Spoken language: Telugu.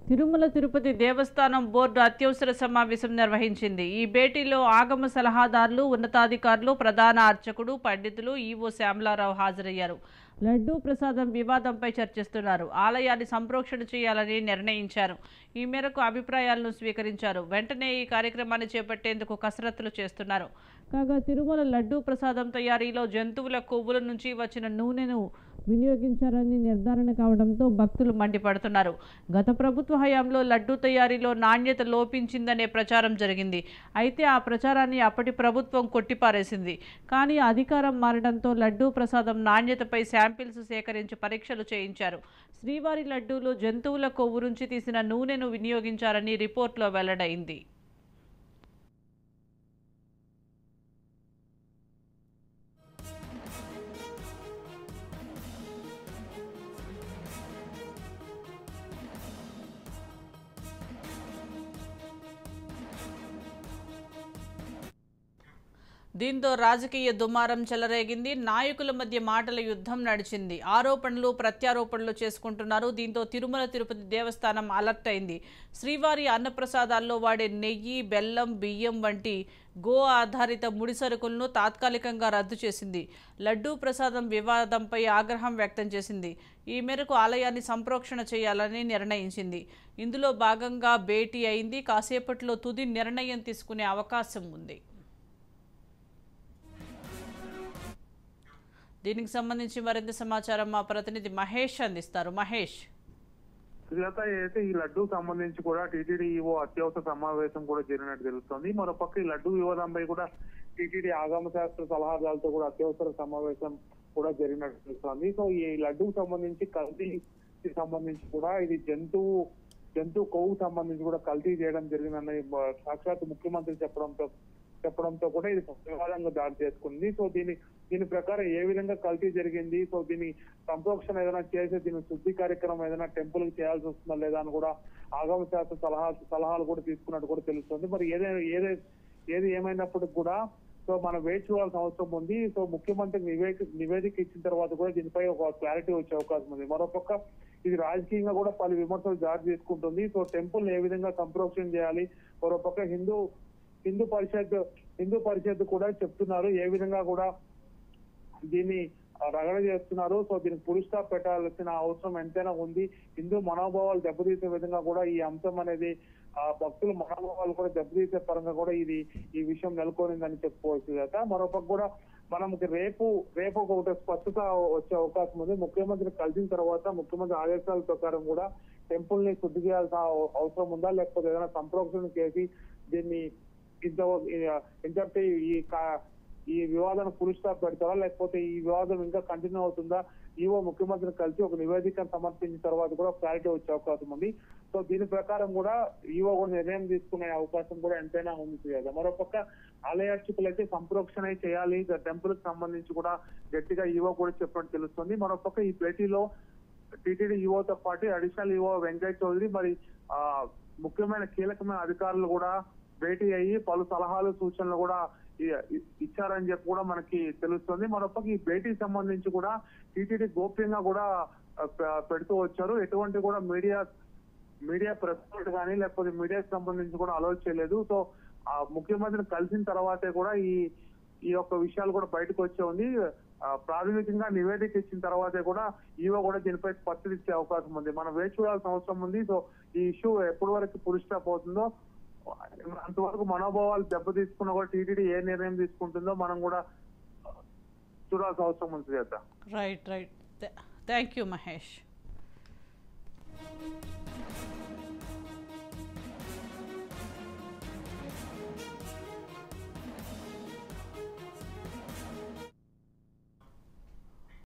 తిరుమల తిరుపతి దేవస్థానం బోర్డు అత్యవసర సమావేశం నిర్వహించింది. ఈ భేటీలో ఆగమ సలహాదారులు, ఉన్నతాధికారులు, ప్రధాన అర్చకుడు, పండితులు, ఈవో శ్యామలారావు హాజరయ్యారు. లడ్డూ ప్రసాదం వివాదంపై చర్చిస్తున్నారు. ఆలయాన్ని సంప్రోక్షణ చేయాలని నిర్ణయించారు. ఈ మేరకు అభిప్రాయాలను స్వీకరించారు. వెంటనే ఈ కార్యక్రమాన్ని చేపట్టేందుకు కసరత్తులు చేస్తున్నారు. కాగా తిరుమల లడ్డూ ప్రసాదం తయారీలో జంతువుల కొవ్వుల నుంచి వచ్చిన నూనెను వినియోగించారని నిర్ధారణ కావడంతో భక్తులు మండిపడుతున్నారు. గత ప్రభుత్వ హయాంలో లడ్డూ తయారీలో నాణ్యత లోపించిందనే ప్రచారం జరిగింది. అయితే ఆ ప్రచారాన్ని అప్పటి ప్రభుత్వం కొట్టిపారేసింది. కానీ అధికారం మారడంతో లడ్డూ ప్రసాదం నాణ్యతపై శాంపిల్స్ సేకరించి పరీక్షలు చేయించారు. శ్రీవారి లడ్డూలో జంతువుల కొవ్వు నుంచి తీసిన నూనెను వినియోగించారని రిపోర్టులో వెల్లడైంది. దీంతో రాజకీయ దుమారం చెలరేగింది. నాయకుల మధ్య మాటల యుద్ధం నడిచింది. ఆరోపణలు ప్రత్యారోపణలు చేసుకుంటున్నారు. దీంతో తిరుమల తిరుపతి దేవస్థానం అలర్ట్ అయింది. శ్రీవారి అన్నప్రసాదాల్లో వాడే నెయ్యి, బెల్లం, బియ్యం వంటి గో ఆధారిత ముడి సరుకులను తాత్కాలికంగా రద్దు చేసింది. లడ్డూ ప్రసాదం వివాదంపై ఆగ్రహం వ్యక్తం చేసింది. ఈ మేరకు ఆలయాన్ని సంప్రోక్షణ చేయాలని నిర్ణయించింది. ఇందులో భాగంగా భేటీ అయింది. కాసేపట్లో తుది నిర్ణయం తీసుకునే అవకాశం ఉంది. దీనికి సంబంధించి మరింత సమాచారం మా ప్రతినిధి మహేష్ అందిస్తారు. మహేష్, సుజాత, అయితే ఈ లడ్డూ సంబంధించి కూడా టీటీడీ ఈవో అత్యవసర సమావేశం కూడా జరిగినట్టు తెలుస్తుంది. మరోపక్క ఈ లడ్డూ వివాదంపై కూడా టీటీడీ ఆగమ శాస్త్ర సలహాదారులతో కూడా అత్యవసర సమావేశం కూడా జరిగినట్టు తెలుస్తుంది. సో ఈ లడ్డూకు సంబంధించి కల్తీకి సంబంధించి కూడా ఇది జంతువు కొవ్వు సంబంధించి కూడా కల్తీ చేయడం జరిగిందని సాక్షాత్ ముఖ్యమంత్రి చెప్పడంతో కూడా ఇది వివాదంగా దారి చేసుకుంది. సో దీని ప్రకారం ఏ విధంగా కల్తీ జరిగింది, సో దీని సంప్రోక్షణ ఏదైనా చేసి దీని శుద్ధి కార్యక్రమం ఏదైనా టెంపుల్ కి చేయాల్సి వస్తుందా లేదా అని కూడా ఆగమ శాస్త్ర సలహాలు కూడా తీసుకున్నట్టు కూడా తెలుస్తుంది. మరి ఏది ఏమైనప్పటికీ కూడా సో మనం వేచి చూడాల్సిన అవసరం ఉంది. సో ముఖ్యమంత్రి నివేదిక ఇచ్చిన తర్వాత కూడా దీనిపై ఒక క్లారిటీ వచ్చే అవకాశం ఉంది. మరోపక్క ఇది రాజకీయంగా కూడా పలు విమర్శలు దారి తీసుకుంటుంది. సో టెంపుల్ ఏ విధంగా సంప్రోక్షణ చేయాలి, మరోపక్క హిందూ పరిషత్ కూడా చెప్తున్నారు ఏ విధంగా కూడా దీన్ని రగడ చేస్తున్నారు. సో దీనికి ఫుల్ స్టాప్ పెట్టాల్సిన అవసరం ఎంతైనా ఉంది. హిందూ మనోభావాలు దెబ్బతీసే విధంగా కూడా ఈ అంశం అనేది భక్తుల మనోభావాలు కూడా దెబ్బతీసే పరంగా కూడా ఈ విషయం నెలకొనిందని చెప్పుకోవచ్చు కదా. మరోపక్క కూడా మనకి రేపు ఒక స్పష్టత వచ్చే అవకాశం ఉంది. ముఖ్యమంత్రి కలిసిన తర్వాత ముఖ్యమంత్రి ఆదేశాల ప్రకారం కూడా టెంపుల్ ని శుద్ధి చేయాల్సిన అవసరం ఉందా, లేకపోతే ఏదైనా సంప్రోక్షణ చేసి దీన్ని ఇంతటి ఈ వివాదాన్ని ఫుల్ స్టాప్ పెడతారా, లేకపోతే ఈ వివాదం ఇంకా కంటిన్యూ అవుతుందా, ఈవో ముఖ్యమంత్రిని కలిసి ఒక నివేదికను సమర్పించిన తర్వాత కూడా క్లారిటీ వచ్చే అవకాశం ఉంది. సో దీని ప్రకారం కూడా ఈవో కూడా నిర్ణయం తీసుకునే అవకాశం కూడా ఎంతైనా ఉంది కదా. మరోపక్క ఆలయార్చకులు అయితే సంప్రోక్షణ చేయాలి టెంపుల్ కి సంబంధించి కూడా గట్టిగా ఈవో కూడా చెప్పినట్టు తెలుస్తుంది. మరోపక్క ఈ భేటీలో టీటీడీ ఈవోతో పాటు అడిషనల్ ఈవో వెంకయ్య చౌదరి మరి ముఖ్యమైన కీలకమైన అధికారులు కూడా భేటీ అయ్యి పలు సలహాలు సూచనలు కూడా ఇచ్చారని చెప్పి కూడా మనకి తెలుస్తుంది. మరొక ఈ భేటీకి సంబంధించి కూడా టీటీడీ గోప్యంగా కూడా పెడుతూ వచ్చారు. ఎటువంటి కూడా మీడియా ప్రెస్ కానీ లేకపోతే మీడియాకి సంబంధించి కూడా అలౌ చేయలేదు. సో ముఖ్యమంత్రిని కలిసిన తర్వాతే కూడా ఈ యొక్క విషయాలు కూడా బయటకు వచ్చే ఉంది. ప్రాథమికంగా నివేదిక ఇచ్చిన తర్వాతే కూడా ఈవో కూడా దీనిపై స్పష్టత ఇచ్చే అవకాశం ఉంది. మనం వేచి చూడాల్సిన అవసరం ఉంది. సో ఈ ఇష్యూ ఎప్పటి వరకు ఫుల్ స్టాప్ అవుతుందో, అంతవరకు మనోభావాలు దెబ్బతీసుకున్నా కూడా టీటీడీ ఏ నిర్ణయం తీసుకుంటుందో మనం కూడా చూడాల్సిన అవసరం ఉంది కదా. రైట్. Thank you Mahesh.